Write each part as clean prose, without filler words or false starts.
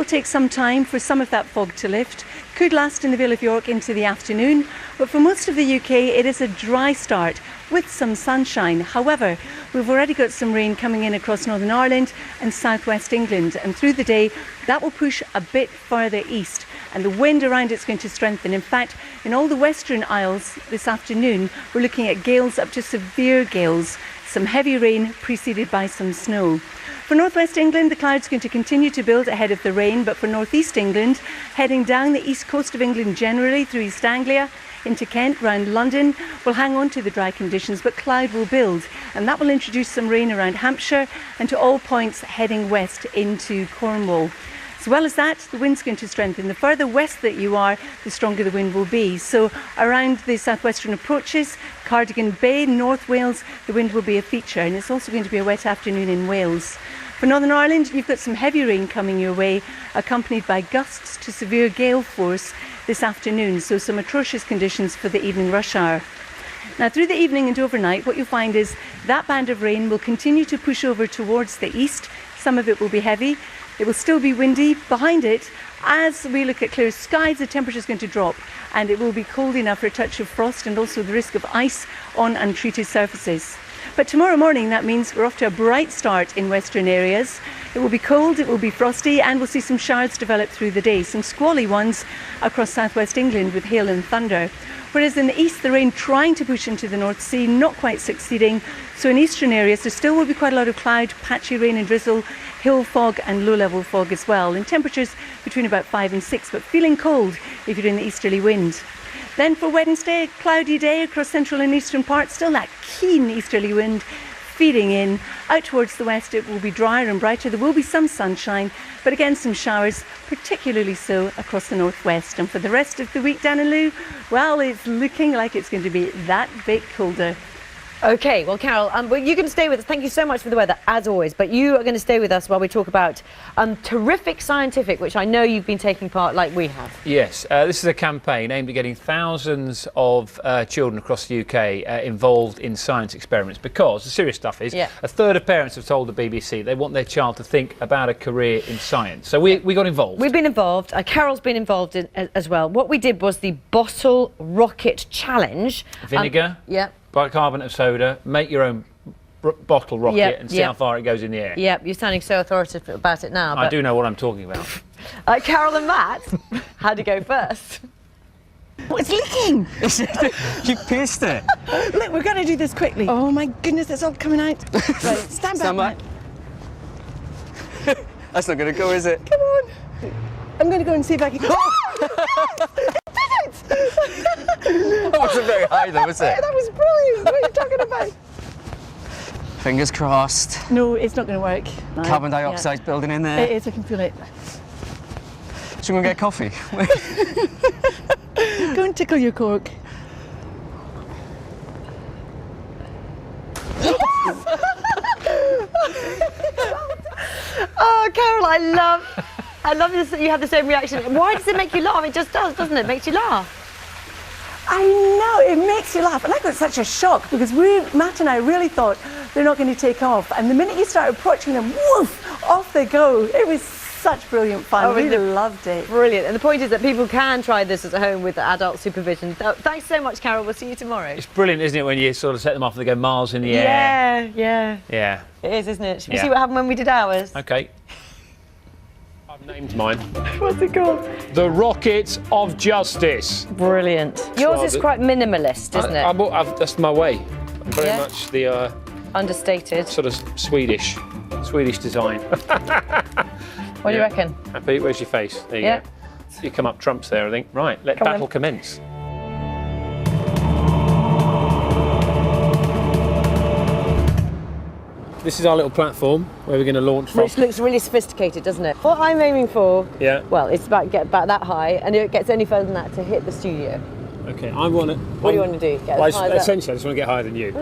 It'll take some time for some of that fog to lift. Could last in the Vale of York into the afternoon, but for most of the UK it is a dry start with some sunshine. However, we've already got some rain coming in across Northern Ireland and southwest England, and through the day that will push a bit further east and the wind around it's going to strengthen. In fact, in all the Western Isles this afternoon we're looking at gales up to severe gales, some heavy rain preceded by some snow. For northwest England, the clouds are going to continue to build ahead of the rain, but for northeast England, heading down the east coast of England generally through East Anglia into Kent, round London, will hang on to the dry conditions, but cloud will build, and that will introduce some rain around Hampshire and to all points heading west into Cornwall. As well as that, the wind's going to strengthen. The further west that you are, the stronger the wind will be. So around the southwestern approaches, Cardigan Bay, North Wales, the wind will be a feature, and it's also going to be a wet afternoon in Wales. For Northern Ireland, you've got some heavy rain coming your way, accompanied by gusts to severe gale force this afternoon, so some atrocious conditions for the evening rush hour. Now, through the evening and overnight, what you'll find is that band of rain will continue to push over towards the east. Some of it will be heavy. It will still be windy. Behind it, as we look at clear skies, the temperature is going to drop, and it will be cold enough for a touch of frost and also the risk of ice on untreated surfaces. But tomorrow morning, that means we're off to a bright start in western areas. It will be cold, it will be frosty, and we'll see some showers develop through the day, some squally ones across southwest England with hail and thunder. Whereas in the east, the rain trying to push into the North Sea, not quite succeeding. So in eastern areas, there still will be quite a lot of cloud, patchy rain and drizzle, hill fog and low-level fog as well. And temperatures between about 5 and 6, but feeling cold if you're in the easterly wind. Then for Wednesday, a cloudy day across central and eastern parts, still that keen easterly wind feeding in. Out towards the west it will be drier and brighter. There will be some sunshine, but again some showers, particularly so across the northwest. And for the rest of the week, Dan and Lou, well, it's looking like it's going to be that bit colder. Okay, well, Carol, well, you can stay with us. Thank you so much for the weather, as always. But you are going to stay with us while we talk about Terrific Scientific, which I know you've been taking part like we have. Yes, this is a campaign aimed at getting thousands of children across the UK involved in science experiments, because the serious stuff is a third of parents have told the BBC they want their child to think about a career in science. So we got involved. We've been involved. Carol's been involved as well. What we did was the Bottle Rocket Challenge. Vinegar. Bicarbonate of soda, make your own bottle rocket and see how far it goes in the air. Yep, you're sounding so authoritative about it now. I do know what I'm talking about. Carol and Matt had to go first. It's leaking! You pierced it. Look, we're going to do this quickly. Oh my goodness, it's all coming out. Right, stand back. That's not going to go, is it? Come on. I'm going to go and see if I can... That wasn't very high though, was it? That was brilliant. What are you talking about? Fingers crossed. No, it's not going to work. No. Carbon dioxide's building in there. It is, I can feel it. Should we go get coffee? Go and tickle your cork. Oh, Carol, I love this that you have the same reaction. Why does it make you laugh? It just does, doesn't it? It makes you laugh. I know, it makes you laugh. And I got such a shock because Matt and I really thought they're not going to take off. And the minute you started approaching them, woof, off they go. It was such brilliant fun. Oh, we loved it. Brilliant. And the point is that people can try this at home with adult supervision. Thanks so much, Carol. We'll see you tomorrow. It's brilliant, isn't it, when you sort of set them off and they go miles in the air? Yeah. It is, isn't it? Should we Yeah. see what happened when we did ours? OK. I've named mine. What's it called? The Rocket of Justice. Brilliant. Yours is quite minimalist, isn't it? That's my way. I'm very Yeah? much the Understated. sort of Swedish design. What do you reckon? Happy? Where's your face? There you Yeah. go. You come up trumps there, I think. Right, let Come battle on. commence. This is our little platform where we're going to launch from. Which looks really sophisticated, doesn't it? What I'm aiming for, well, it's about get about that high, and it gets any further than that to hit the studio. Okay, I want to... What do you want to do? Get as high as that? Essentially, I just want to get higher than you.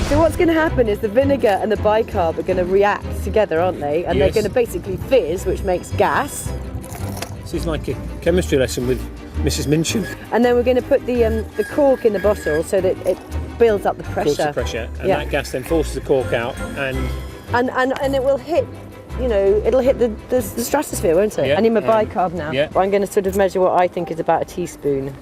So what's going to happen is the vinegar and the bicarb are going to react together, aren't they? And they're Yes. going to basically fizz, which makes gas. This is like a chemistry lesson with Mrs. Minchin. And then we're going to put the cork in the bottle so that builds up the Forces pressure. the pressure, and Yeah. that gas then forces the cork out, and And it will hit, you know, it'll hit the stratosphere, won't it? Yeah, I need my bicarb now. yeah. I'm going to sort of measure what I think is about a teaspoon.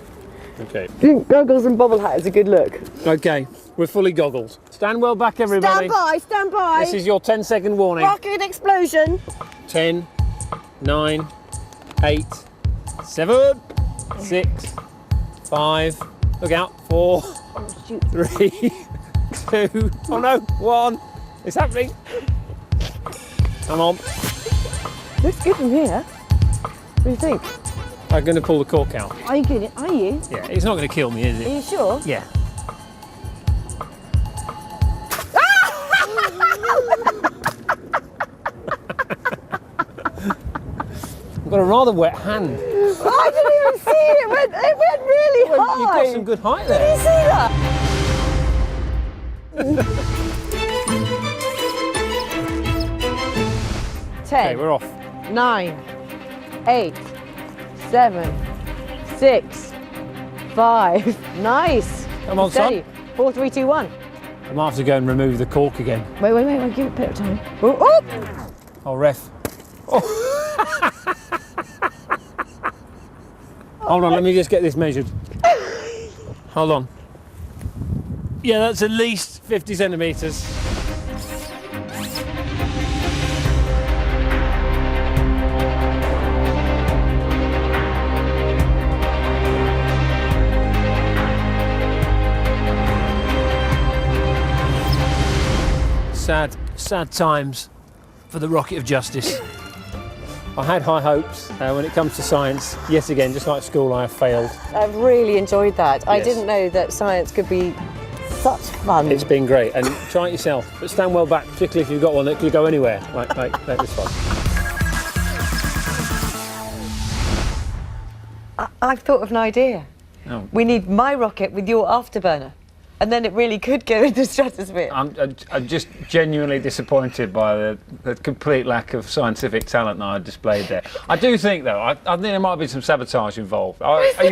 okay. I think goggles and bobble hat is a good look. Okay, we're fully goggled. Stand well back, everybody. Stand by. This is your 10-second warning. Rocket explosion. 10, 9, 8, 7, 6, 5. Look out. 4, 3, 2. Oh no, 1. It's happening. Come on. Looks good from here. What do you think? I'm going to pull the cork out. Are you good? Are you? Yeah, it's not going to kill me, is Are it? you sure? Yeah. I've got a rather wet hand. I didn't even see it. It went really Well, high. you've got some good height Did there. you see that? Okay, 10, we're off. 9, 8, 7, 6, 5. Nice. Come on, Steady. son. 4, 3, 2, 1. I might have to go and remove the cork again. Wait. Give it a bit of time. Oh. Oh, ref. Oh. Hold on, let me just get this measured. Hold on. Yeah, that's at least 50 centimetres. Sad times for the rocket of justice. I had high hopes when it comes to science. Yet again, just like school, I have failed. I've really enjoyed that. I Yes. didn't know that science could be such fun. It's been great, and try it yourself. But stand well back, particularly if you've got one that could go anywhere, like this one. I've thought of an idea. Oh. We need my rocket with your afterburner, and then it really could go into the stratosphere. I'm just genuinely disappointed by the complete lack of scientific talent that I displayed there. I do think, though, I think there might have been some sabotage involved. There's no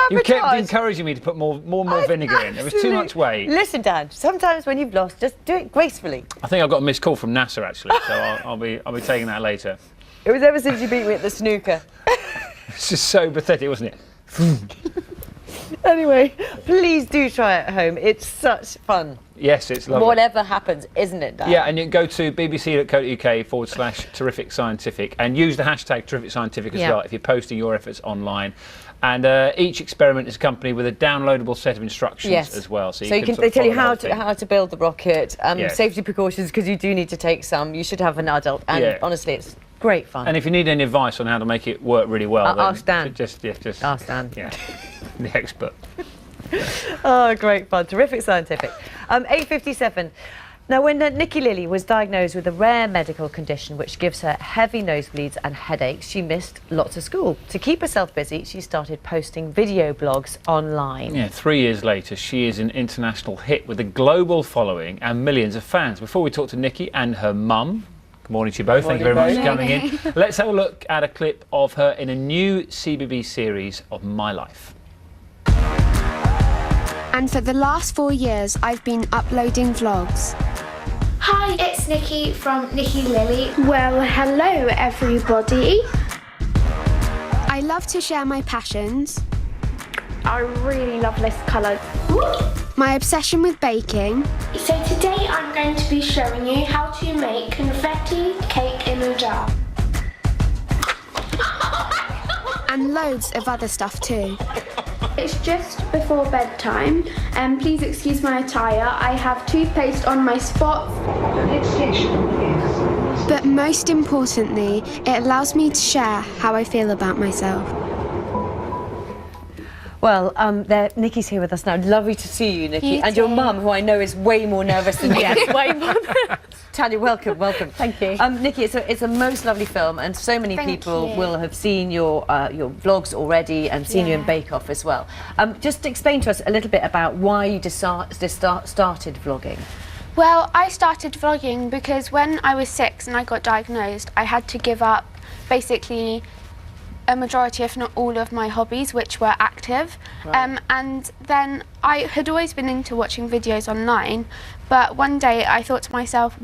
You kept sabotage. encouraging me to put more vinegar in. There was too much weight. Listen, Dad. Sometimes when you've lost, just do it gracefully. I think I got a missed call from NASA actually, so I'll be taking that later. It was ever since you beat me at the snooker. It's just so pathetic, wasn't it? Anyway, please do try it at home. It's such fun. Yes, it's lovely. Whatever happens, isn't it, Dad? Yeah, and you can go to bbc.co.uk/terrific scientific and use the hashtag terrific scientific as well if you're posting your efforts online. And each experiment is accompanied with a downloadable set of instructions as well. So you can they tell you follow the whole how to build the rocket, Yes. safety precautions, because you do need to take some. You should have an adult, and honestly, it's great fun. And if you need any advice on how to make it work really well, then ask Dan. Just Ask Dan. Yeah, the expert. Oh, great fun. Terrific scientific. 8:57. Now, when Nikki Lilly was diagnosed with a rare medical condition which gives her heavy nosebleeds and headaches, she missed lots of school. To keep herself busy, she started posting video blogs online. Yeah, 3 years later, she is an international hit with a global following and millions of fans. Before we talk to Nikki and her mum, good morning to you both. Thank you very much for coming in. Let's have a look at a clip of her in a new CBB series of My Life. And for the last 4 years, I've been uploading vlogs. Hi, it's Nikki from Nikki Lilly. Well, hello everybody. I love to share my passions, I really love this colour. my obsession with baking, So today I'm going to be showing you how to make confetti cake in a jar. and loads of other stuff too. It's just before bedtime, and please excuse my attire. I have toothpaste on my spots. But most importantly, it allows me to share how I feel about myself. Well, Nikki's here with us now. Lovely to see you, Nikki. You And your too. mum, who I know is way more nervous than me. Yes, way more. Tanya, welcome. Thank you. Nikki, it's a most lovely film, and so many Thank people you. will have seen your vlogs already and seen you in Yeah. Bake Off as well. Just explain to us a little bit about why you started vlogging. Well, I started vlogging because when I was 6 and I got diagnosed, I had to give up basically a majority, if not all, of my hobbies, which were active. Right. And then I had always been into watching videos online, but one day I thought to myself,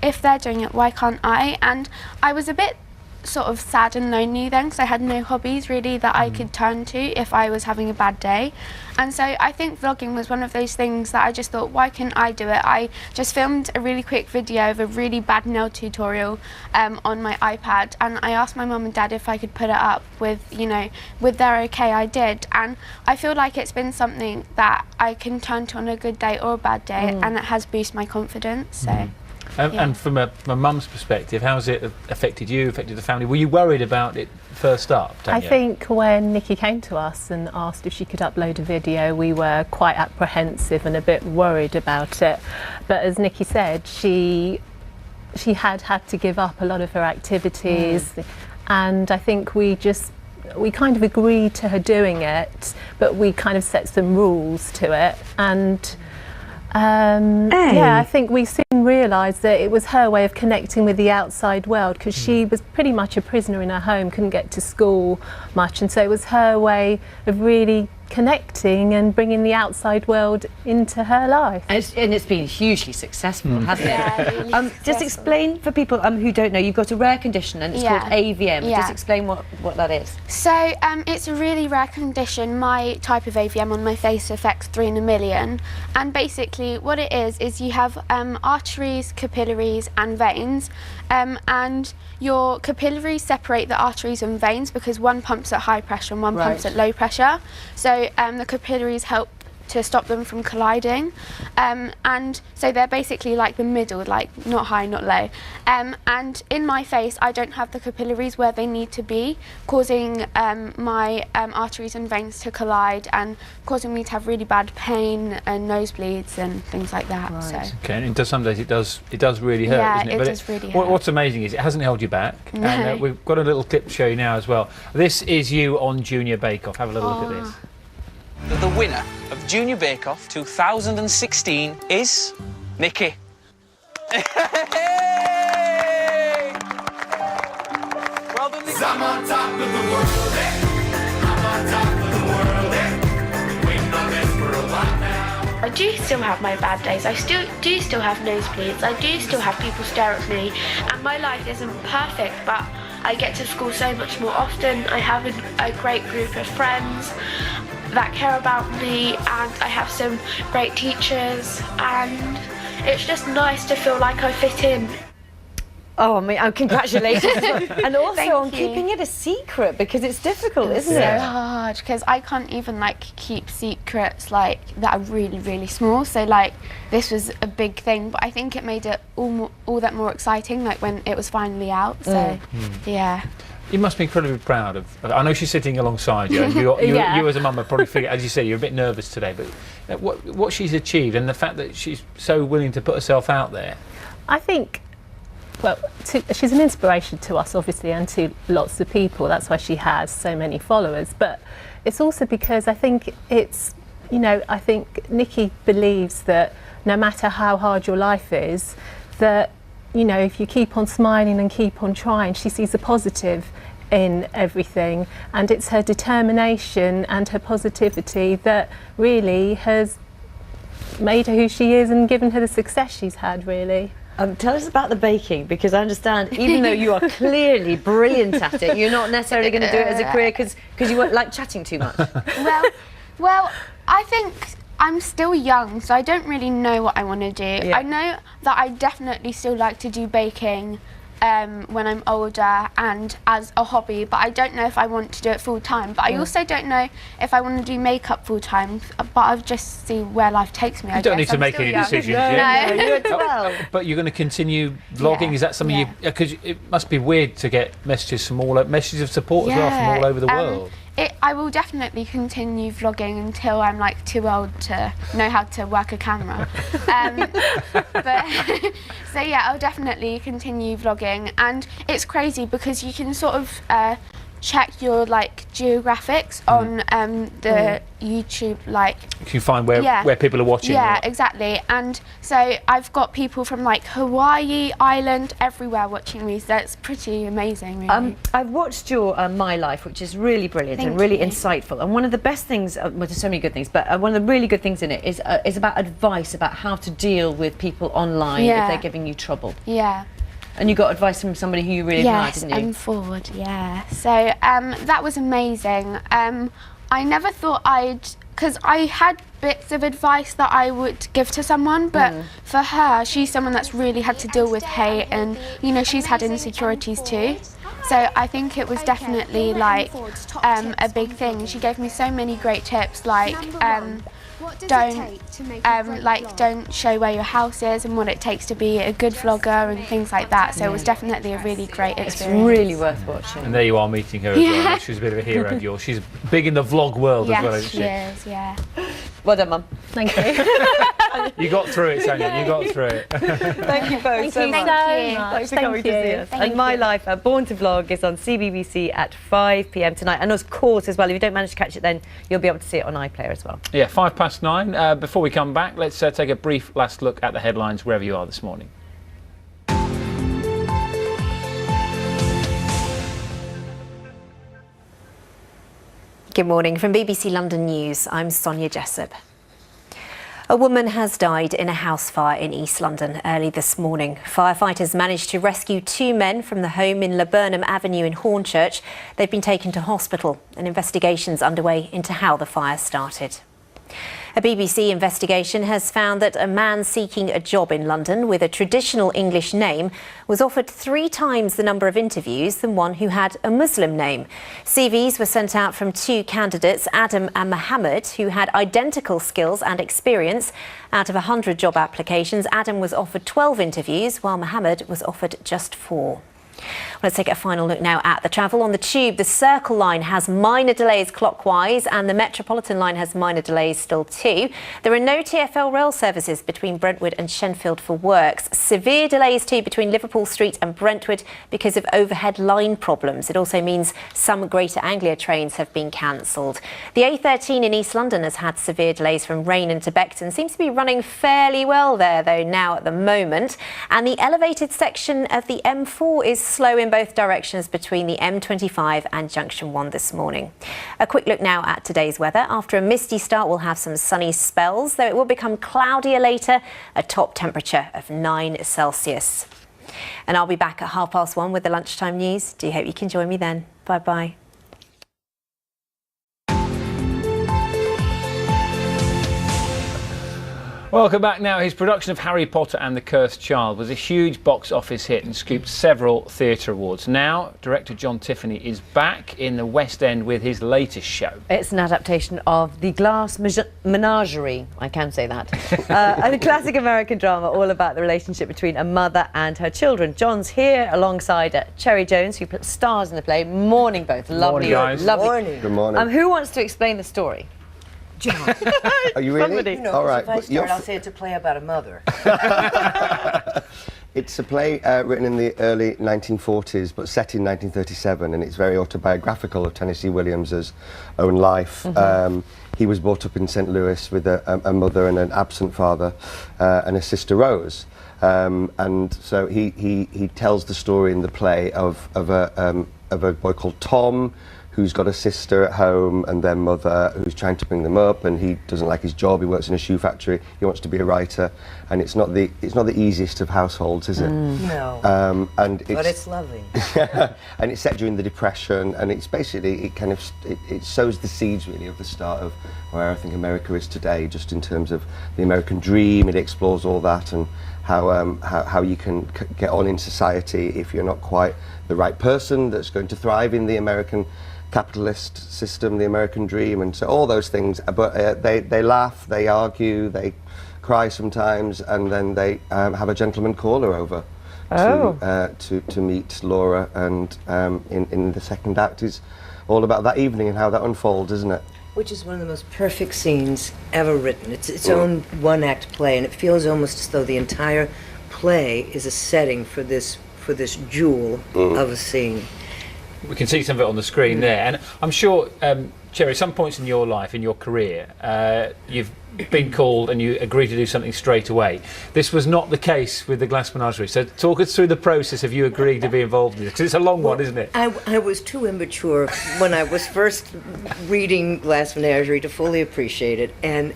if they're doing it, why can't I? And I was a bit sort of sad and lonely then, because I had no hobbies really that I could turn to if I was having a bad day. And so I think vlogging was one of those things that I just thought, why can't I do it? I just filmed a really quick video of a really bad nail tutorial on my iPad, and I asked my mum and dad if I could put it up with, you know, with their okay. I did, and I feel like it's been something that I can turn to on a good day or a bad day, and it has boosted my confidence. So. And from a mum's perspective, how has it affected you, affected the family? Were you worried about it first up, Tanya? I think when Nikki came to us and asked if she could upload a video, we were quite apprehensive and a bit worried about it. But as Nikki said, she had to give up a lot of her activities, and I think we kind of agreed to her doing it, but we kind of set some rules to it. And yeah, I think we soon realised that it was her way of connecting with the outside world, because she was pretty much a prisoner in her home, couldn't get to school much, and so it was her way of really connecting and bringing the outside world into her life. And it's been hugely successful, hasn't it? Yeah, really just explain for people who don't know, you've got a rare condition and it's called AVM. Just explain what that is. So it's a really rare condition. My type of AVM on my face affects 3 in a million, and basically what it is you have arteries, capillaries and veins, and your capillaries separate the arteries and veins because one pumps at high pressure and one pumps at low pressure. So the capillaries help to stop them from colliding, and so they're basically like the middle, like not high, not low. And in my face, I don't have the capillaries where they need to be, causing my arteries and veins to collide and causing me to have really bad pain and nosebleeds and things like that. Right. So. Okay, and some days it does really hurt, doesn't it? Yeah, But it does really hurt. What's amazing is it hasn't held you back. No. And we've got a little clip to show you now as well. This is you on Junior Bake Off. Have a little look at this. The winner of Junior Bake Off 2016 is Nikki. Well done, Nikki. I'm on top of the world, I'm on top of the world, waiting on this for a while now. I do still have my bad days. I do still have nosebleeds. I do still have people stare at me, and my life isn't perfect, but I get to school so much more often. I have a great group of friends that care about me, and I have some great teachers, and it's just nice to feel like I fit in. Oh, I mean, congratulations. And also Thank on you. keeping it a secret, because it's difficult, isn't So it? hard, because I can't even like keep secrets like that are really, really small. So like this was a big thing, but I think it made it all that more exciting, like when it was finally out. So yeah. You must be incredibly proud of. I know she's sitting alongside you. And you as a mum are probably figuring, as you say, you're a bit nervous today. But what she's achieved and the fact that she's so willing to put herself out there. I think, well, she's an inspiration to us, obviously, and to lots of people. That's why she has so many followers. But it's also because I think it's, you know, I think Nikki believes that no matter how hard your life is, that, you know, if you keep on smiling and keep on trying, she sees the positive in everything, and it's her determination and her positivity that really has made her who she is and given her the success she's had, really. Tell us about the baking, because I understand, even though you are clearly brilliant at it, you're not necessarily going to do it as a career because you won't like chatting too much. Well, I think I'm still young, so I don't really know what I want to do. Yeah. I know that I definitely still like to do baking when I'm older and as a hobby, but I don't know if I want to do it full time. But I also don't know if I want to do makeup full time, but I'll just see where life takes me. You don't need to make any decisions yet. No, you're 12. But you're going to continue vlogging. Yeah. Is that something you? Because it must be weird to get messages from messages of support as well from all over the world. I will definitely continue vlogging until I'm like too old to know how to work a camera. But so yeah, I'll definitely continue vlogging, and it's crazy because you can sort of check your like geographics on the YouTube, like You can find where people are watching. yeah, exactly. And so I've got people from like Hawaii, Ireland, everywhere watching me. So that's pretty amazing, really. I've watched your My Life, which is really brilliant and Thank really you. insightful. And one of the best things, well, there's so many good things, but one of the really good things in it is about advice about how to deal with people online if Yeah. they're giving you trouble. Yeah. And you got advice from somebody who you really admired, Yes, didn't you? Ford, yeah. So that was amazing. I never thought because I had bits of advice that I would give to someone, but for her, she's someone that's really had to deal with hate, and you know, she's had insecurities too. So I think it was definitely like a big thing. She gave me so many great tips, like don't show where your house is and what it takes to be a good vlogger and things like that. So it was definitely a really great experience. It's really worth watching. And there you are meeting her as well. She's a bit of a hero of yours. She's big in the vlog world as well, Yes, isn't she is, yeah. Well done, Mum. Thank you. You got through it, Tanya. You got through it. Thank you both so much. Thank you. Thanks for coming to see us. Thank And My you. Life, Born to Vlog, is on CBBC at 5 p.m. tonight. And of course, as well, if you don't manage to catch it then, you'll be able to see it on iPlayer as well. Yeah, 9:05. Before we come back, let's take a brief last look at the headlines wherever you are this morning. Good morning. From BBC London News, I'm Sonia Jessup. A woman has died in a house fire in East London early this morning. Firefighters managed to rescue 2 men from the home in Laburnum Avenue in Hornchurch. They've been taken to hospital. An investigation's underway into how the fire started. A BBC investigation has found that a man seeking a job in London with a traditional English name was offered 3 times the number of interviews than one who had a Muslim name. CVs were sent out from 2 candidates, Adam and Mohammed, who had identical skills and experience. Out of 100 job applications, Adam was offered 12 interviews, while Mohammed was offered just 4. Let's take a final look now at the travel on the Tube. The Circle line has minor delays clockwise and the Metropolitan line has minor delays still too. There are no TfL rail services between Brentwood and Shenfield for works. Severe delays too between Liverpool Street and Brentwood because of overhead line problems. It also means some Greater Anglia trains have been cancelled. The A13 in East London has had severe delays from Rainham to Beckton. Seems to be running fairly well there though now at the moment. And the elevated section of the M4 is slow in both directions between the M25 and Junction 1 this morning. A quick look now at today's weather. After a misty start, we'll have some sunny spells, though it will become cloudier later, a top temperature of 9 Celsius. And I'll be back at 1:30 with the lunchtime news. Do hope you can join me then. Bye-bye. Welcome back now. His production of Harry Potter and the Cursed Child was a huge box office hit and scooped several theatre awards. Now, director John Tiffany is back in the West End with his latest show. It's an adaptation of The Glass Menagerie, I can say that, a classic American drama all about the relationship between a mother and her children. John's here alongside Cherry Jones, who stars in the play. Morning both. Lovely, Morning, guys. lovely. Good morning. Who wants to explain the story? John. Are you really? Somebody. All right. If I start, I'll say it's a play about a mother. It's a play written in the early 1940s, but set in 1937, and it's very autobiographical of Tennessee Williams's own life. He was brought up in St. Louis with a mother and an absent father, and a sister Rose. And so he tells the story in the play of a boy called Tom, who's got a sister at home and their mother who's trying to bring them up, and he doesn't like his job. He works in a shoe factory. He wants to be a writer, and it's not the easiest of households, is it? No. But it's lovely. And it's set during the Depression, and it's basically it sows the seeds really of the start of where I think America is today, just in terms of the American dream. It explores all that and how you can get on in society if you're not quite the right person that's going to thrive in the American capitalist system, the American dream, and so all those things. But they laugh, they argue, they cry sometimes, and then they have a gentleman caller over to meet Laura. And in the second act is all about that evening and how that unfolds, isn't it? Which is one of the most perfect scenes ever written. It's its own one-act play, and it feels almost as though the entire play is a setting for this jewel of a scene. We can see some of it on the screen there, and I'm sure, Cherry, some points in your life, in your career, you've been called and you agreed to do something straight away. This was not the case with the Glass Menagerie. So talk us through the process of you agreeing to be involved in this, because it's a long one, isn't it? I was too immature when I was first reading Glass Menagerie to fully appreciate it, and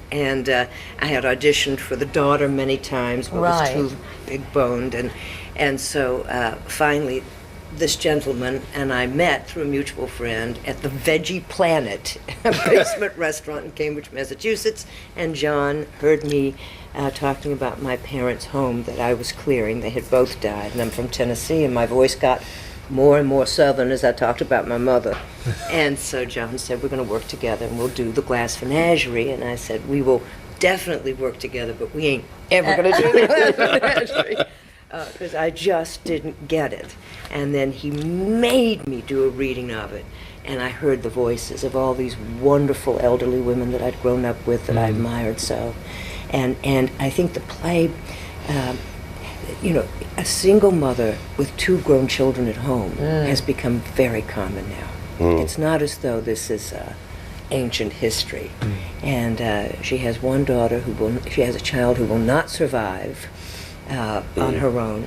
I had auditioned for the daughter many times, but was too big-boned, and so finally this gentleman and I met through a mutual friend at the Veggie Planet, a basement restaurant in Cambridge, Massachusetts, and John heard me talking about my parents' home that I was clearing. They had both died, and I'm from Tennessee, and my voice got more and more southern as I talked about my mother. And so John said, we're going to work together and we'll do the Glass Menagerie, and I said, we will definitely work together, but we ain't ever going to do the Glass Menagerie. Because I just didn't get it. And then he made me do a reading of it. And I heard the voices of all these wonderful elderly women that I'd grown up with that I admired so. And I think the play, a single mother with 2 grown children at home has become very common now. It's not as though this is ancient history. And she has one daughter she has a child who will not survive on her own,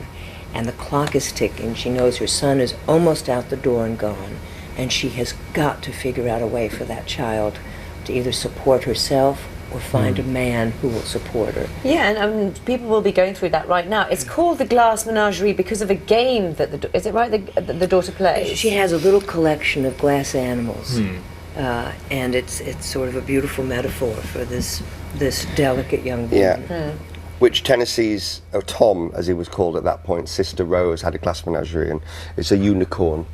and the clock is ticking. She knows her son is almost out the door and gone, and she has got to figure out a way for that child to either support herself or find a man who will support her. Yeah, and people will be going through that right now. It's called the Glass Menagerie because of a game that is it right? The daughter plays. She has a little collection of glass animals, and it's sort of a beautiful metaphor for this delicate young woman. Yeah. Which Tennessee's, Tom, as he was called at that point, Sister Rose, had a Glass Menagerie, and it's a unicorn,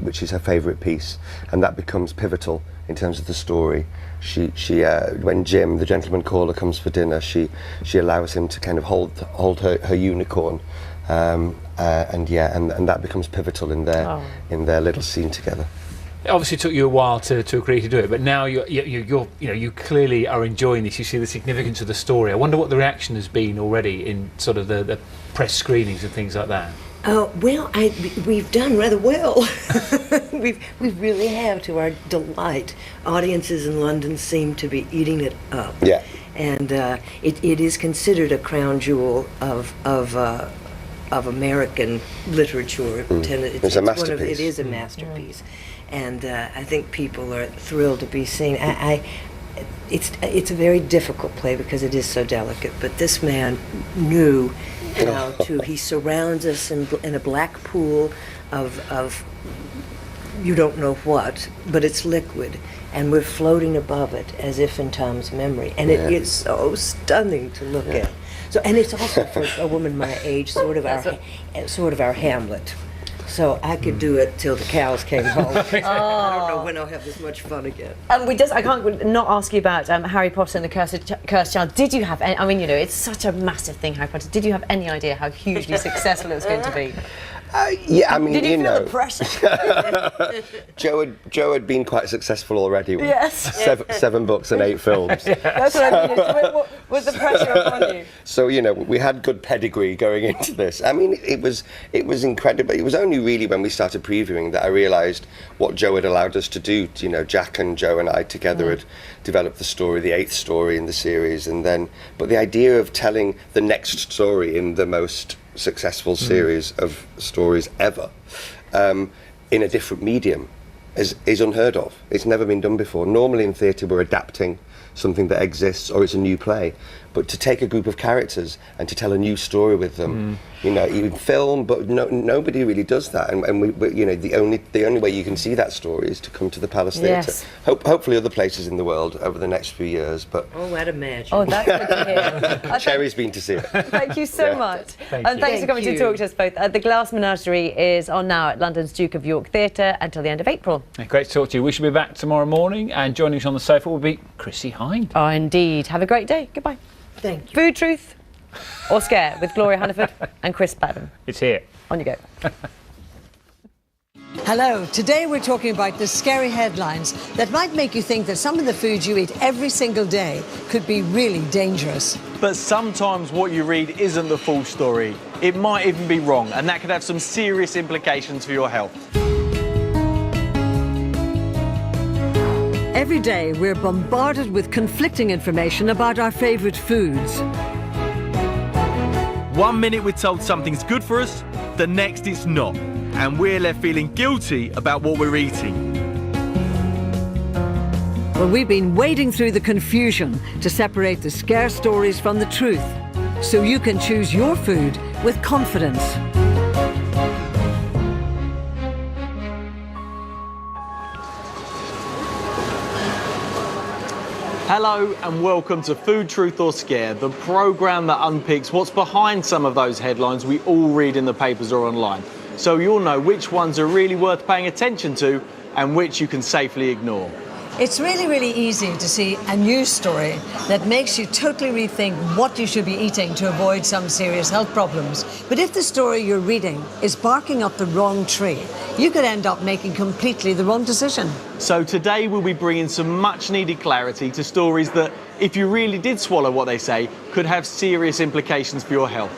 which is her favourite piece, and that becomes pivotal in terms of the story. She when Jim, the gentleman caller, comes for dinner, she allows him to kind of hold her unicorn, and that becomes pivotal in their little scene together. It obviously took you a while to agree to do it, but now you clearly are enjoying this. You see the significance of the story. I wonder what the reaction has been already in sort of the press screenings and things like that. Well, we've done rather well. we really have, to our delight. Audiences in London seem to be eating it up. Yeah. And it is considered a crown jewel of American literature. It's a masterpiece. It is a masterpiece. And I think people are thrilled to be seen. It's a very difficult play because it is so delicate, but this man knew how to. He surrounds us in a black pool of you don't know what, but it's liquid, and we're floating above it as if in Tom's memory, and it is so stunning to look at. So, and it's also for a woman my age, sort of our Hamlet. So I could do it till the cows came home. I don't know when I'll have this much fun again. I can't not ask you about Harry Potter and the Cursed Child. Did you have any, I mean, it's such a massive thing, Harry Potter. Did you have any idea how hugely successful it was going to be? Yeah, I mean, did you feel the pressure? Joe had been quite successful already with yes. 7 books and 8 films. That's what I mean. What was the pressure upon you? So we had good pedigree going into this. I mean, it was incredible. It was only really when we started previewing that I realised what Joe had allowed us to do. Jack and Joe and I together had developed the story, the 8th story in the series, but the idea of telling the next story in the most successful series of stories ever in a different medium is unheard of. It's never been done before. Normally in theatre we're adapting something that exists or it's a new play, but to take a group of characters and to tell a new story with them, even film, but nobody really does that, and we the only way you can see that story is to come to the Palace Theatre. Yes. Hopefully other places in the world over the next few years, but I'd imagine. Oh, that's good to hear. Cherry's been to see it. Thank you so much. Thanks for coming to talk to us both. The Glass Menagerie is on now at London's Duke of York Theatre until the end of April. Great to talk to you. We should be back tomorrow morning, and joining us on the sofa will be Chrissie Hynde. Oh, indeed. Have a great day. Goodbye. Thank you. Food, Truth or Scare with Gloria Hunniford and Chris Padden. It's here. On you go. Hello. Today we're talking about the scary headlines that might make you think that some of the foods you eat every single day could be really dangerous. But sometimes what you read isn't the full story. It might even be wrong, and that could have some serious implications for your health. Every day we're bombarded with conflicting information about our favourite foods. 1 minute we're told something's good for us, the next it's not. And we're left feeling guilty about what we're eating. Well, we've been wading through the confusion to separate the scare stories from the truth, so you can choose your food with confidence. Hello and welcome to Food Truth or Scare, the programme that unpicks what's behind some of those headlines we all read in the papers or online, so you'll know which ones are really worth paying attention to and which you can safely ignore. It's really, really easy to see a news story that makes you totally rethink what you should be eating to avoid some serious health problems. But if the story you're reading is barking up the wrong tree, you could end up making completely the wrong decision. So today we'll be bringing some much needed clarity to stories that, if you really did swallow what they say, could have serious implications for your health.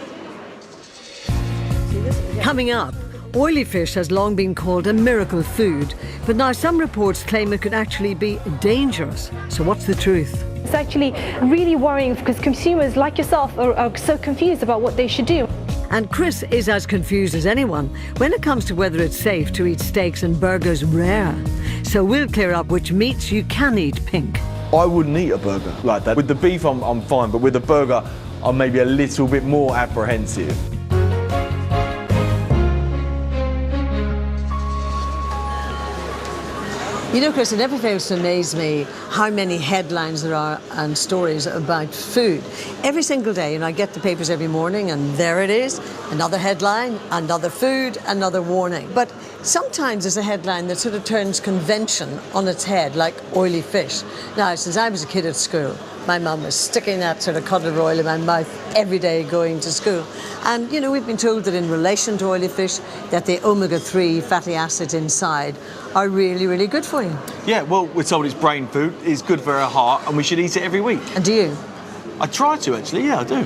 Coming up, oily fish has long been called a miracle food, but now some reports claim it could actually be dangerous. So what's the truth? It's actually really worrying because consumers like yourself are so confused about what they should do. And Chris is as confused as anyone when it comes to whether it's safe to eat steaks and burgers rare. So we'll clear up which meats you can eat pink. I wouldn't eat a burger like that. With the beef I'm fine, but with the burger I'm maybe a little bit more apprehensive. You know, Chris, it never fails to amaze me how many headlines there are and stories about food. Every single day, and I get the papers every morning, and there it is, another headline, another food, another warning. But sometimes there's a headline that sort of turns convention on its head, like oily fish. Now, since I was a kid at school, my mum was sticking that sort of cod liver oil in my mouth every day going to school. And, you know, we've been told that in relation to oily fish, that the omega-3 fatty acids inside are really, really good for you. Yeah, well, we're told it's brain food, it's good for our heart, and we should eat it every week. And do you? I try to, actually, yeah, I do.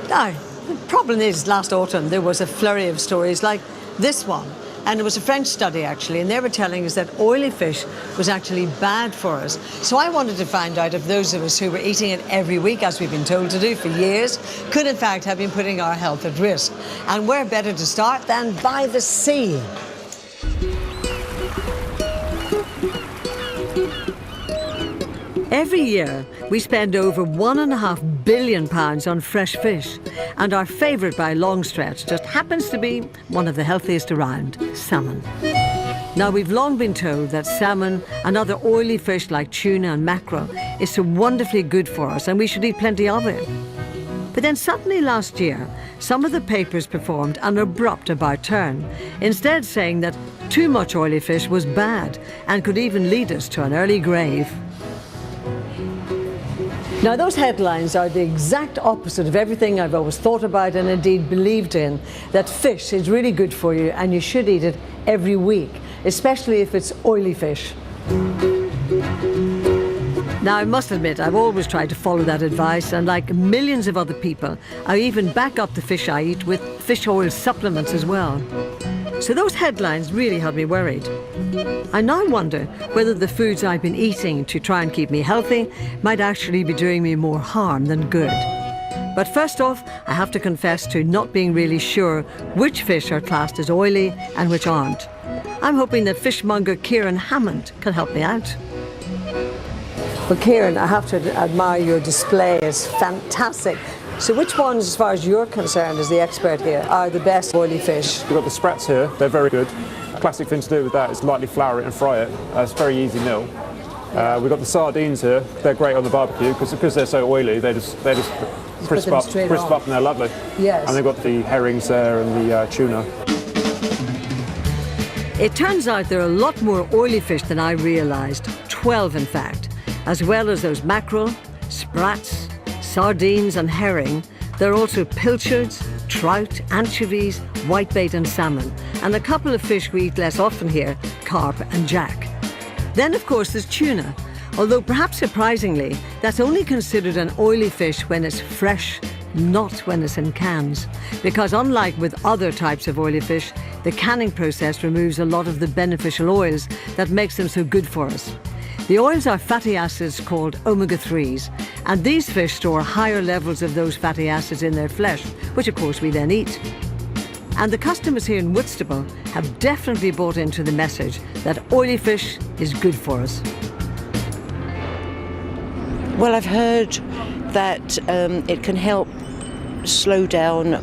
Now, the problem is, last autumn, there was a flurry of stories like this one. And it was a French study, actually, and they were telling us that oily fish was actually bad for us. So I wanted to find out if those of us who were eating it every week, as we've been told to do for years, could in fact have been putting our health at risk. And where better to start than by the sea? Every year, we spend over £1.5 billion on fresh fish. And our favourite by a long stretch just happens to be one of the healthiest around, salmon. Now, we've long been told that salmon and other oily fish like tuna and mackerel is so wonderfully good for us and we should eat plenty of it. But then suddenly last year, some of the papers performed an abrupt about turn, instead saying that too much oily fish was bad and could even lead us to an early grave. Now, those headlines are the exact opposite of everything I've always thought about and indeed believed in, that fish is really good for you and you should eat it every week, especially if it's oily fish. Now, I must admit, I've always tried to follow that advice, and like millions of other people, I even back up the fish I eat with fish oil supplements as well. So those headlines really had me worried. I now wonder whether the foods I've been eating to try and keep me healthy might actually be doing me more harm than good. But first off, I have to confess to not being really sure which fish are classed as oily and which aren't. I'm hoping that fishmonger Kieran Hammond can help me out. Well, Kieran, I have to admire your display. It's fantastic. So which ones, as far as you're concerned, as the expert here, are the best oily fish? We've got the sprats here. They're very good. Classic thing to do with that is lightly flour it and fry it. It's a very easy meal. We've got the sardines here. They're great on the barbecue because they're so oily. They just crisp up and they're lovely. Yes. And they've got the herrings there and the tuna. It turns out there are a lot more oily fish than I realised. 12, in fact. As well as those mackerel, sprats, sardines and herring, there are also pilchards, trout, anchovies, whitebait and salmon, and a couple of fish we eat less often here, carp and jack. Then, of course, there's tuna, although perhaps surprisingly, that's only considered an oily fish when it's fresh, not when it's in cans, because unlike with other types of oily fish, the canning process removes a lot of the beneficial oils that makes them so good for us. The oils are fatty acids called omega-3s, and these fish store higher levels of those fatty acids in their flesh, which of course we then eat. And the customers here in Whitstable have definitely bought into the message that oily fish is good for us. Well, I've heard that it can help slow down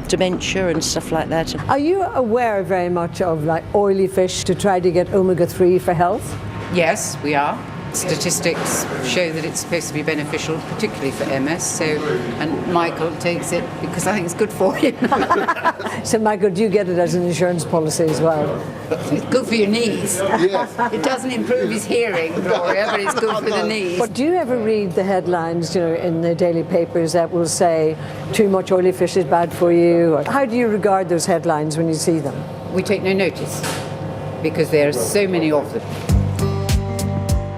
dementia and stuff like that. Are you aware very much of like oily fish to try to get omega-3 for health? Yes, we are. Statistics show that it's supposed to be beneficial, particularly for MS. And Michael takes it because I think it's good for him. So, Michael, do you get it as an insurance policy as well? It's good for your knees. Yes. It doesn't improve his hearing, Gloria, but it's good for the knees. But do you ever read the headlines, in the daily papers that will say too much oily fish is bad for you? Or how do you regard those headlines when you see them? We take no notice because there are so many of them.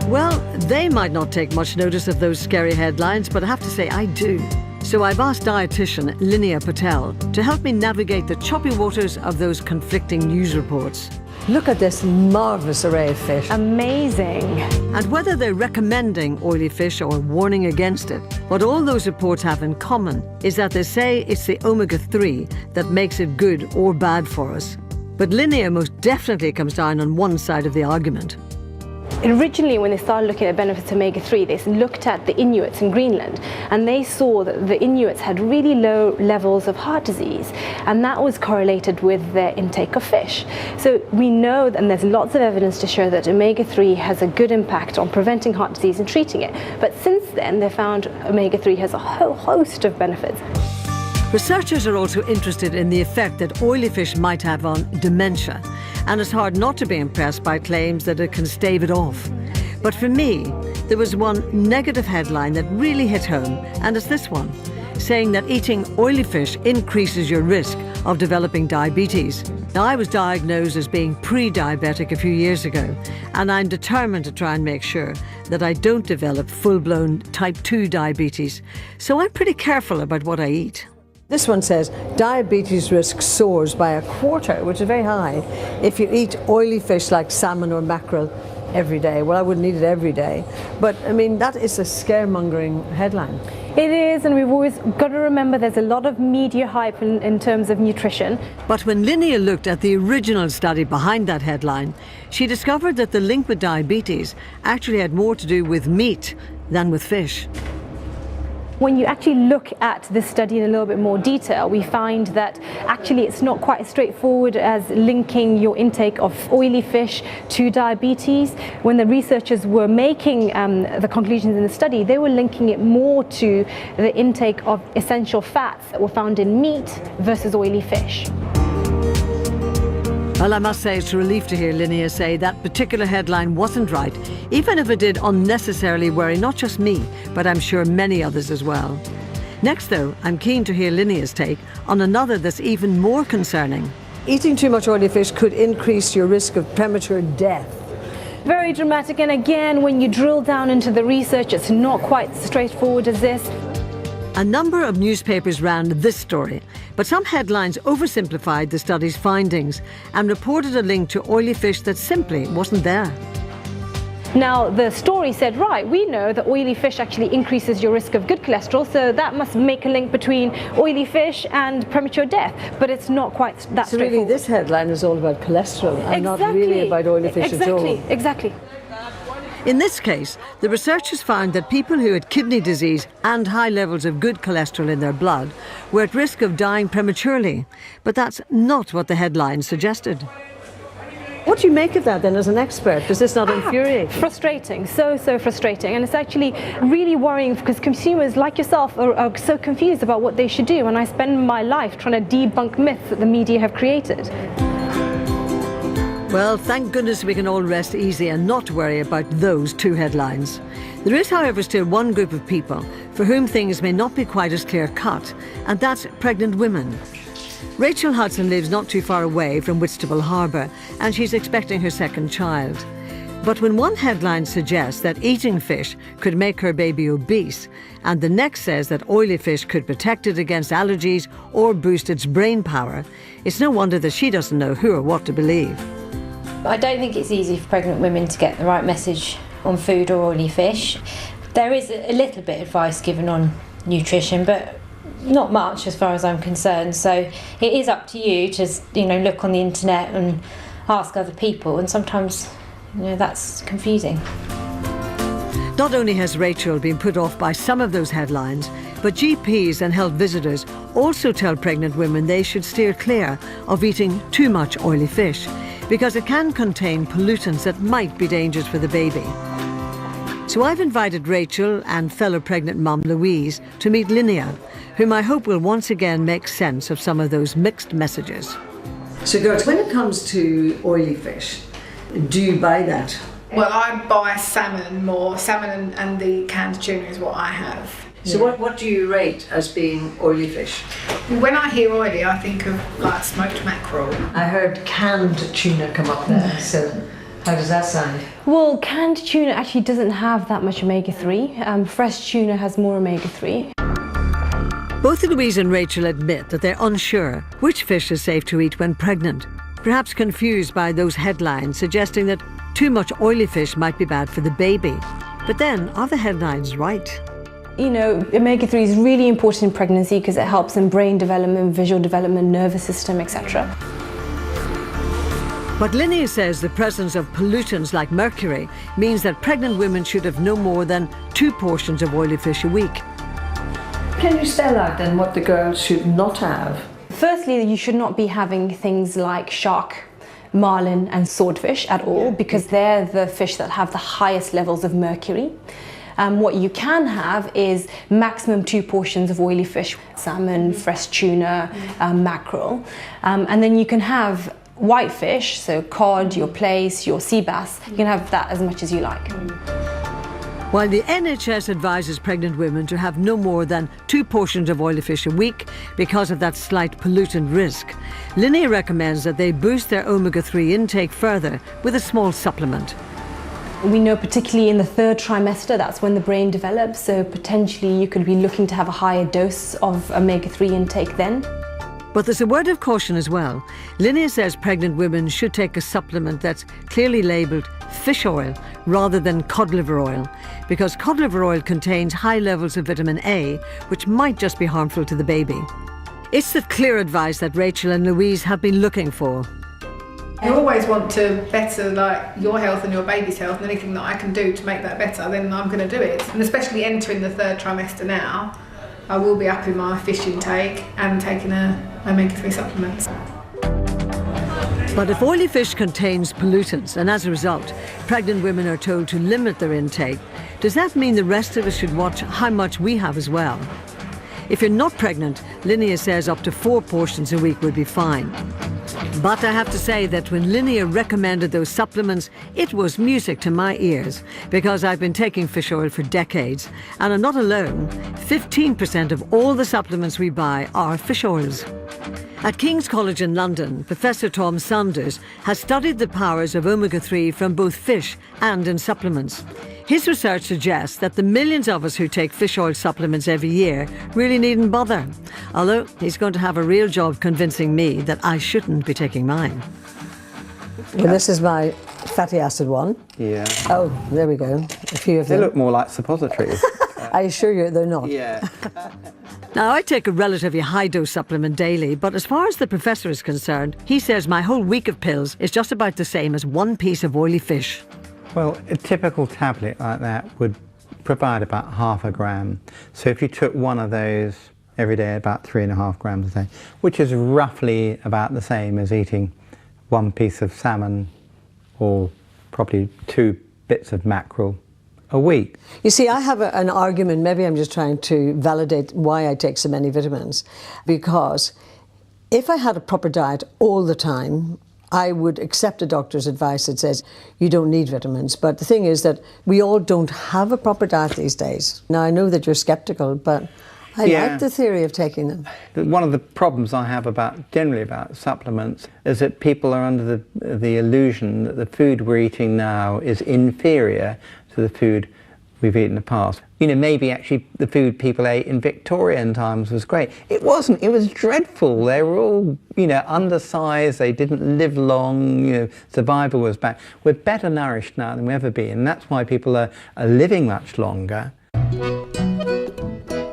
Well, they might not take much notice of those scary headlines, but I have to say I do. So I've asked dietitian Linnea Patel to help me navigate the choppy waters of those conflicting news reports. Look at this marvellous array of fish. Amazing. And whether they're recommending oily fish or warning against it, what all those reports have in common is that they say it's the omega-3 that makes it good or bad for us. But Linnea most definitely comes down on one side of the argument. Originally, when they started looking at benefits of omega-3, they looked at the Inuits in Greenland, and they saw that the Inuits had really low levels of heart disease, and that was correlated with their intake of fish. So we know, and there's lots of evidence to show that omega-3 has a good impact on preventing heart disease and treating it. But since then, they found omega-3 has a whole host of benefits. Researchers are also interested in the effect that oily fish might have on dementia, and it's hard not to be impressed by claims that it can stave it off. But for me, there was one negative headline that really hit home, and it's this one, saying that eating oily fish increases your risk of developing diabetes. Now, I was diagnosed as being pre-diabetic a few years ago, and I'm determined to try and make sure that I don't develop full-blown type 2 diabetes, so I'm pretty careful about what I eat. This one says diabetes risk soars by 1/4, which is very high, if you eat oily fish like salmon or mackerel every day. Well, I wouldn't eat it every day, but I mean, that is a scaremongering headline. It is, and we've always got to remember there's a lot of media hype in terms of nutrition. But when Linnea looked at the original study behind that headline, she discovered that the link with diabetes actually had more to do with meat than with fish. When you actually look at this study in a little bit more detail, we find that actually it's not quite as straightforward as linking your intake of oily fish to diabetes. When the researchers were making the conclusions in the study, they were linking it more to the intake of essential fats that were found in meat versus oily fish. Well, I must say it's a relief to hear Linnea say that particular headline wasn't right, even if it did unnecessarily worry not just me, but I'm sure many others as well. Next, though, I'm keen to hear Linnea's take on another that's even more concerning. Eating too much oily fish could increase your risk of premature death. Very dramatic, and again, when you drill down into the research, it's not quite as straightforward as this. A number of newspapers ran this story, but some headlines oversimplified the study's findings and reported a link to oily fish that simply wasn't there. Now, the story said, right, we know that oily fish actually increases your risk of good cholesterol, so that must make a link between oily fish and premature death. But it's not quite that so straightforward. Really, this headline is all about cholesterol and not really about oily fish at all. Exactly. In this case, the researchers found that people who had kidney disease and high levels of good cholesterol in their blood were at risk of dying prematurely. But that's not what the headline suggested. What do you make of that then as an expert? Does this not infuriate you? Frustrating, so frustrating. And it's actually really worrying because consumers like yourself are so confused about what they should do. And I spend my life trying to debunk myths that the media have created. Well, thank goodness we can all rest easy and not worry about those two headlines. There is, however, still one group of people for whom things may not be quite as clear-cut, and that's pregnant women. Rachel Hudson lives not too far away from Whitstable Harbour, and she's expecting her second child. But when one headline suggests that eating fish could make her baby obese, and the next says that oily fish could protect it against allergies or boost its brain power, it's no wonder that she doesn't know who or what to believe. I don't think it's easy for pregnant women to get the right message on food or oily fish. There is a little bit of advice given on nutrition, but not much as far as I'm concerned. So it is up to you to, look on the internet and ask other people, and sometimes, that's confusing. Not only has Rachel been put off by some of those headlines, but GPs and health visitors also tell pregnant women they should steer clear of eating too much oily fish because it can contain pollutants that might be dangerous for the baby. So I've invited Rachel and fellow pregnant mum Louise to meet Linnea, whom I hope will once again make sense of some of those mixed messages. So girls, when it comes to oily fish, do you buy that? Well, I buy salmon more. Salmon and the canned tuna is what I have. So what do you rate as being oily fish? When I hear oily, I think of like smoked mackerel. I heard canned tuna come up there, so how does that sound? Well, canned tuna actually doesn't have that much omega-3. Fresh tuna has more omega-3. Both Louise and Rachel admit that they're unsure which fish is safe to eat when pregnant, perhaps confused by those headlines suggesting that too much oily fish might be bad for the baby. But then, are the headlines right? Omega-3 is really important in pregnancy because it helps in brain development, visual development, nervous system, etc. But Linnea says the presence of pollutants like mercury means that pregnant women should have no more than 2 portions of oily fish a week. Can you spell out then what the girls should not have? Firstly, you should not be having things like shark, marlin and swordfish at all because they're the fish that have the highest levels of mercury. What you can have is maximum 2 portions of oily fish, salmon, fresh tuna, mackerel, and then you can have white fish, so cod, your plaice, your sea bass. You can have that as much as you like. While the NHS advises pregnant women to have no more than 2 portions of oily fish a week because of that slight pollutant risk, Linnea recommends that they boost their omega-3 intake further with a small supplement. We know particularly in the 3rd trimester, that's when the brain develops, so potentially you could be looking to have a higher dose of omega-3 intake then. But there's a word of caution as well. Linnea says pregnant women should take a supplement that's clearly labelled fish oil rather than cod liver oil, because cod liver oil contains high levels of vitamin A, which might just be harmful to the baby. It's the clear advice that Rachel and Louise have been looking for. You always want to better your health and your baby's health, and anything that I can do to make that better, then I'm going to do it. And especially entering the 3rd trimester now, I will be upping my fish intake and taking omega-3 supplements. But if oily fish contains pollutants, and as a result, pregnant women are told to limit their intake, does that mean the rest of us should watch how much we have as well? If you're not pregnant, Linnea says up to 4 portions a week would be fine. But I have to say that when Linnea recommended those supplements, it was music to my ears, because I've been taking fish oil for decades, and I'm not alone. 15% of all the supplements we buy are fish oils. At King's College in London, Professor Tom Sanders has studied the powers of omega-3 from both fish and in supplements. His research suggests that the millions of us who take fish oil supplements every year really needn't bother, although he's going to have a real job convincing me that I shouldn't be taking mine. Well, this is my fatty acid one. Yeah. Oh, there we go. A few of them. They look more like suppositories. I assure you they're not. Yeah. Now, I take a relatively high-dose supplement daily, but as far as the professor is concerned, he says my whole week of pills is just about the same as 1 piece of oily fish. Well, a typical tablet like that would provide about 1/2 gram. So if you took one of those every day, about 3.5 grams a day, which is roughly about the same as eating 1 piece of salmon or probably 2 bits of mackerel a week. You see, I have an argument, maybe I'm just trying to validate why I take so many vitamins, because if I had a proper diet all the time, I would accept a doctor's advice that says you don't need vitamins. But the thing is that we all don't have a proper diet these days. Now, I know that you're sceptical, but I like the theory of taking them. One of the problems I have generally about supplements is that people are under the illusion that the food we're eating now is inferior to the food we've eaten in the past. You know, maybe actually the food people ate in Victorian times was great. It wasn't. It was dreadful. They were all, you know, undersized. They didn't live long. You know, survival was bad. We're better nourished now than we've ever been, and that's why people are living much longer.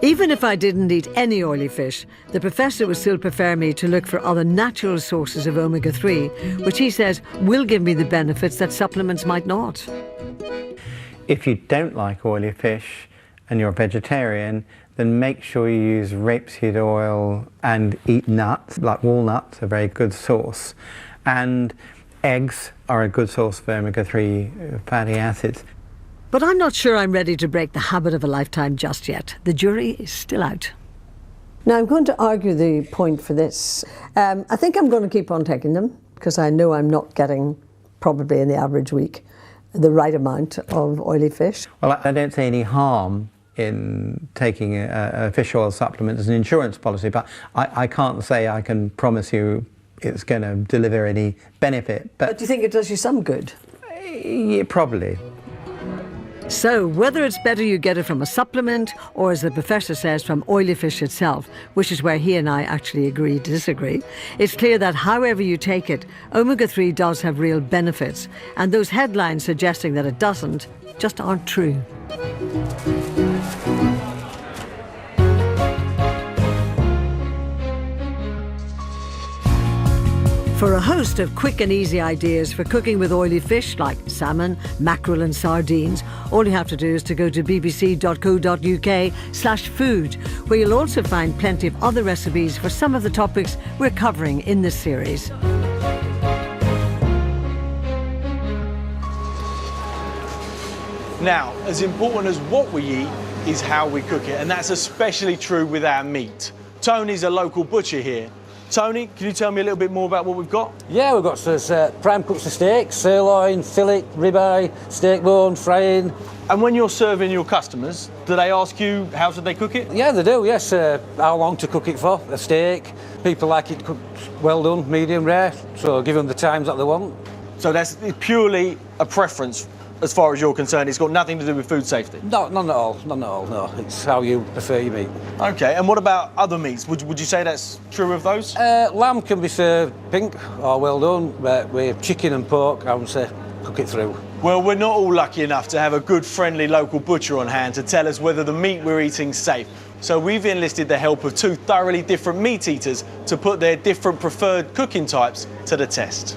Even if I didn't eat any oily fish, the professor would still prefer me to look for other natural sources of omega-3, which he says will give me the benefits that supplements might not. If you don't like oily fish and you're a vegetarian, then make sure you use rapeseed oil and eat nuts, like walnuts, a very good source. And eggs are a good source of omega-3 fatty acids. But I'm not sure I'm ready to break the habit of a lifetime just yet. The jury is still out. Now, I'm going to argue the point for this. I think I'm going to keep on taking them because I know I'm not getting, probably in the average week, the right amount of oily fish. Well, I don't see any harm in taking a fish oil supplement as an insurance policy, but I can't say I can promise you it's going to deliver any benefit. But do you think it does you some good? Yeah, probably. So, whether it's better you get it from a supplement or, as the professor says, from oily fish itself, which is where he and I actually agree to disagree, it's clear that however you take it, omega-3 does have real benefits, and those headlines suggesting that it doesn't just aren't true. For a host of quick and easy ideas for cooking with oily fish like salmon, mackerel and sardines, all you have to do is to go to bbc.co.uk/food, where you'll also find plenty of other recipes for some of the topics we're covering in this series. Now, as important as what we eat is how we cook it, and that's especially true with our meat. Tony's a local butcher here. Tony, can you tell me a little bit more about what we've got? Yeah, we've got prime cuts of steak, sirloin, fillet, ribeye, steak bone, frying. And when you're serving your customers, do they ask you how should they cook it? Yeah, they do, yes. How long to cook it for, a steak. People like it cooked well done, medium rare, so give them the times that they want. So that's purely a preference as far as you're concerned. It's got nothing to do with food safety? No, none at all, no. It's how you prefer your meat. OK, and what about other meats? Would you say that's true of those? Lamb can be served pink or well done, but with chicken and pork, I would say cook it through. Well, we're not all lucky enough to have a good, friendly local butcher on hand to tell us whether the meat we're eating is safe. So we've enlisted the help of two thoroughly different meat eaters to put their different preferred cooking types to the test.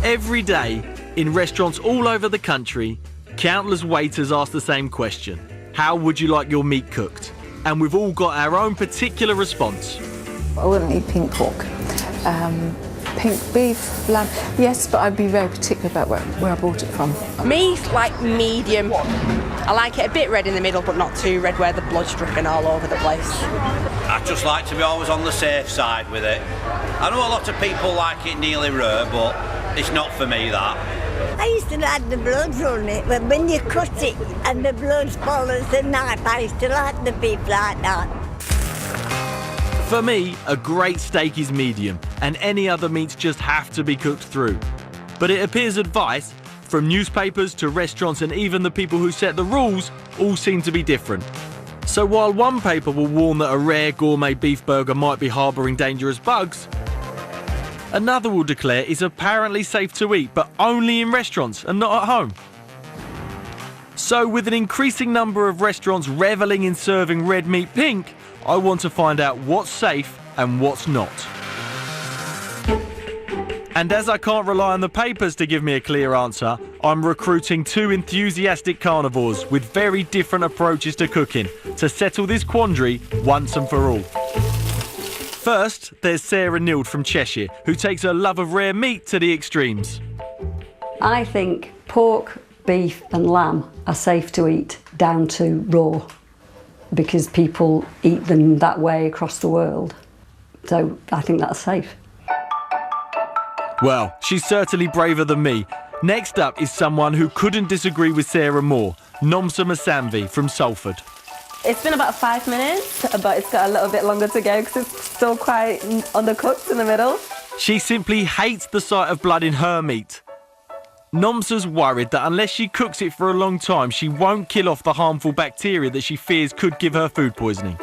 Every day, in restaurants all over the country, countless waiters ask the same question. How would you like your meat cooked? And we've all got our own particular response. I wouldn't eat pink pork. Pink beef, lamb, yes, but I'd be very particular about where I bought it from. Me, like medium. I like it a bit red in the middle, but not too red where the blood's dripping all over the place. I just like to be always on the safe side with it. I know a lot of people like it nearly rare, but it's not for me, that. I used to like the blood on it, but when you cut it and the blood follows the knife, I used to like the beef like that. For me, a great steak is medium, and any other meats just have to be cooked through. But it appears advice, from newspapers to restaurants and even the people who set the rules, all seem to be different. So while one paper will warn that a rare gourmet beef burger might be harbouring dangerous bugs, another will declare it's apparently safe to eat, but only in restaurants and not at home. So with an increasing number of restaurants revelling in serving red meat pink, I want to find out what's safe and what's not. And as I can't rely on the papers to give me a clear answer, I'm recruiting two enthusiastic carnivores with very different approaches to cooking to settle this quandary once and for all. First, there's Sarah Nield from Cheshire, who takes her love of rare meat to the extremes. I think pork, beef and lamb are safe to eat down to raw because people eat them that way across the world. So I think that's safe. Well, she's certainly braver than me. Next up is someone who couldn't disagree with Sarah more, Nomsa Masamvi from Salford. It's been about 5 minutes, but it's got a little bit longer to go because it's still quite undercooked in the middle. She simply hates the sight of blood in her meat. Nomsa's worried that unless she cooks it for a long time, she won't kill off the harmful bacteria that she fears could give her food poisoning.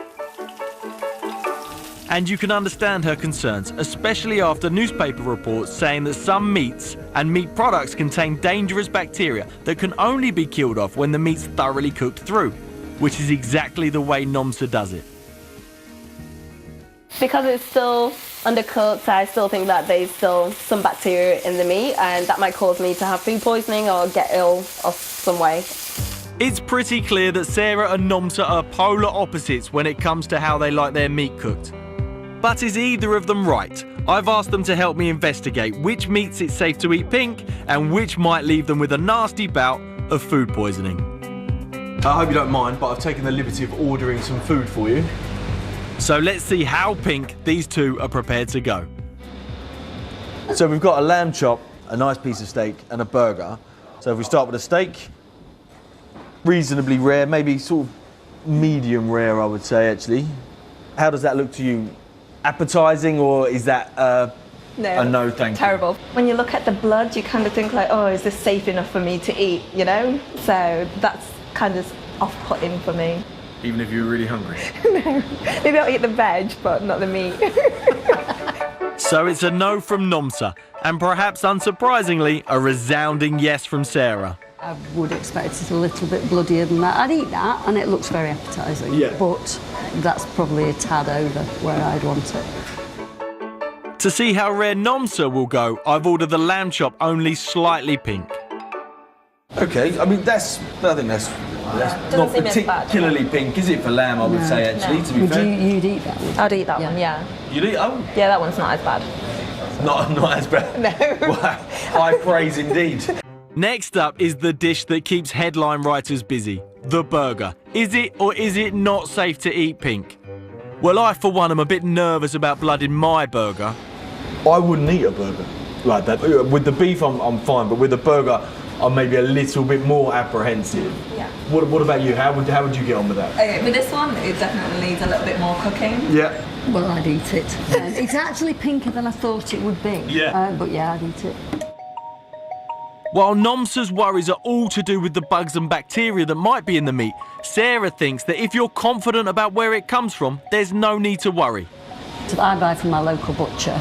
And you can understand her concerns, especially after newspaper reports saying that some meats and meat products contain dangerous bacteria that can only be killed off when the meat's thoroughly cooked through, which is exactly the way Nomsa does it. Because it's still undercooked, I still think that there's still some bacteria in the meat, and that might cause me to have food poisoning or get ill of some way. It's pretty clear that Sarah and Nomsa are polar opposites when it comes to how they like their meat cooked. But is either of them right? I've asked them to help me investigate which meats it's safe to eat pink and which might leave them with a nasty bout of food poisoning. I hope you don't mind, but I've taken the liberty of ordering some food for you. So let's see how pink these two are prepared to go. So we've got a lamb chop, a nice piece of steak and a burger. So if we start with a steak, reasonably rare, maybe sort of medium rare I would say actually. How does that look to you? Appetising, or is that a no thank you? Terrible. When you look at the blood, you kind of think like, oh, is this safe enough for me to eat, you know? So that's kind of off-putting for me. Even if you're really hungry? No, maybe I'll eat the veg, but not the meat. So it's a no from Nomsa, and perhaps unsurprisingly, a resounding yes from Sarah. I would expect it a little bit bloodier than that. I'd eat that, and it looks very appetising. Yeah. But that's probably a tad over where I'd want it. To see how rare Nomsa will go, I've ordered the lamb chop only slightly pink. Okay, I mean I think that's not particularly pink, is it, for lamb? I would say actually. To be fair, you'd eat that one? I'd eat that one, yeah. You'd eat? Oh, yeah, that one's not as bad. Not as bad. No. Wow. High praise indeed. Next up is the dish that keeps headline writers busy, the burger. Is it or is it not safe to eat pink? Well, I for one am a bit nervous about blood in my burger. I wouldn't eat a burger like that. With the beef I'm fine, but with the burger I'm maybe a little bit more apprehensive. Yeah. What about you? How would you get on with that? Okay, with this one, it definitely needs a little bit more cooking. Yeah. Well, I'd eat it. It's actually pinker than I thought it would be. Yeah. But yeah, I'd eat it. While Nomsa's worries are all to do with the bugs and bacteria that might be in the meat, Sarah thinks that if you're confident about where it comes from, there's no need to worry. So I buy from my local butcher,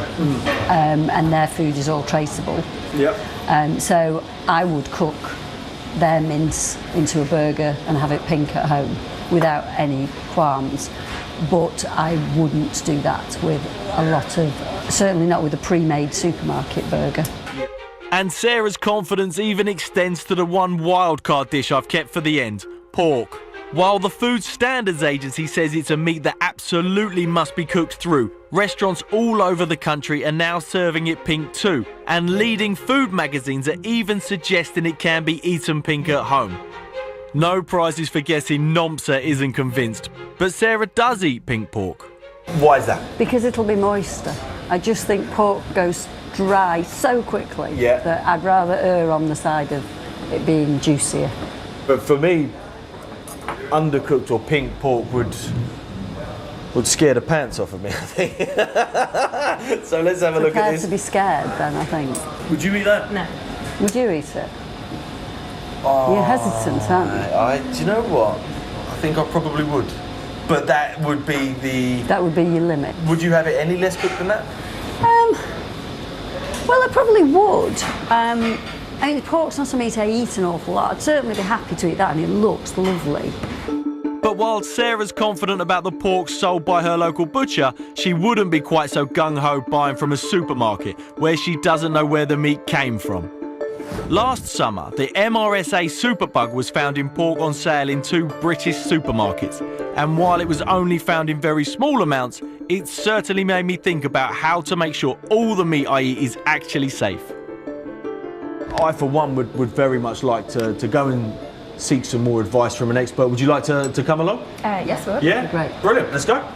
and their food is all traceable. Yep. So I would cook their mince into a burger and have it pink at home without any qualms. But I wouldn't do that with a lot of, certainly not with a pre-made supermarket burger. And Sarah's confidence even extends to the one wildcard dish I've kept for the end, pork. While the Food Standards Agency says it's a meat that absolutely must be cooked through, restaurants all over the country are now serving it pink too, and leading food magazines are even suggesting it can be eaten pink at home. No prizes for guessing Nomsa isn't convinced, but Sarah does eat pink pork. Why is that? Because it'll be moister. I just think pork goes dry so quickly that I'd rather err on the side of it being juicier. But for me, undercooked or pink pork would scare the pants off of me, I think. So let's have a look at this. To be scared then, I think. Would you eat that? No. Would you eat it? You're hesitant, aren't you? Do you know what? I think I probably would. But that would be the... That would be your limit. Would you have it any less cooked than that? Well, I probably would. I mean, pork's not a meat I eat an awful lot. I'd certainly be happy to eat that, and it looks lovely. But while Sarah's confident about the pork sold by her local butcher, she wouldn't be quite so gung-ho buying from a supermarket, where she doesn't know where the meat came from. Last summer, the MRSA Superbug was found in pork on sale in 2 British supermarkets. And while it was only found in very small amounts, it certainly made me think about how to make sure all the meat I eat is actually safe. I, for one, would very much like to go and seek some more advice from an expert. Would you like to come along? Yes, we would. Yeah? Great. Brilliant, let's go.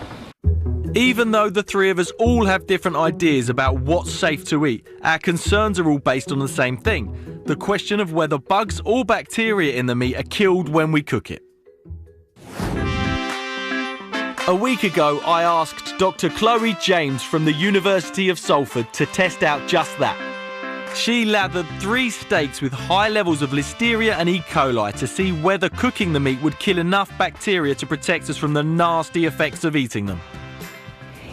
Even though the three of us all have different ideas about what's safe to eat, our concerns are all based on the same thing: the question of whether bugs or bacteria in the meat are killed when we cook it. A week ago, I asked Dr. Chloe James from the University of Salford to test out just that. She lathered 3 steaks with high levels of Listeria and E. coli to see whether cooking the meat would kill enough bacteria to protect us from the nasty effects of eating them.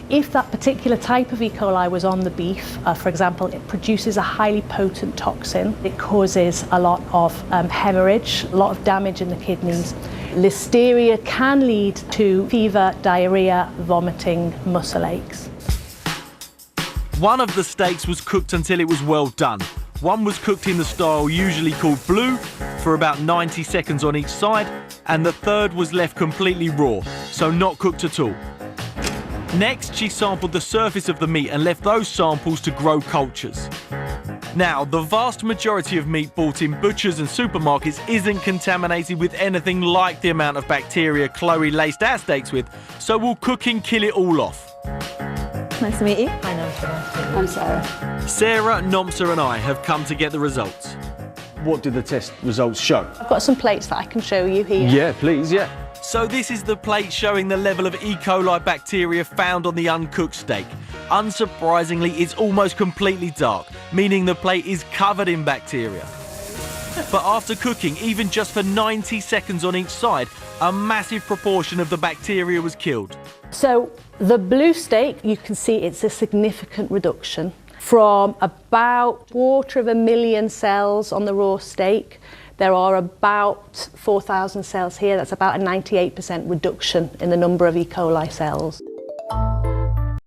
If that particular type of E. coli was on the beef, for example, it produces a highly potent toxin. It causes a lot of hemorrhage, a lot of damage in the kidneys. Listeria can lead to fever, diarrhea, vomiting, muscle aches. One of the steaks was cooked until it was well done. One was cooked in the style usually called blue for about 90 seconds on each side, and the third was left completely raw, so not cooked at all. Next, she sampled the surface of the meat and left those samples to grow cultures. Now, the vast majority of meat bought in butchers and supermarkets isn't contaminated with anything like the amount of bacteria Chloe laced our steaks with, so will cooking kill it all off? Nice to meet you. Hi, Nomsa. I'm Sarah. Sarah, Nomsa and I have come to get the results. What did the test results show? I've got some plates that I can show you here. Yeah, please, yeah. So this is the plate showing the level of E. coli bacteria found on the uncooked steak. Unsurprisingly, it's almost completely dark, meaning the plate is covered in bacteria. But after cooking, even just for 90 seconds on each side, a massive proportion of the bacteria was killed. So the blue steak, you can see it's a significant reduction from about 250,000 cells on the raw steak. There are about 4,000 cells here. That's about a 98% reduction in the number of E. coli cells.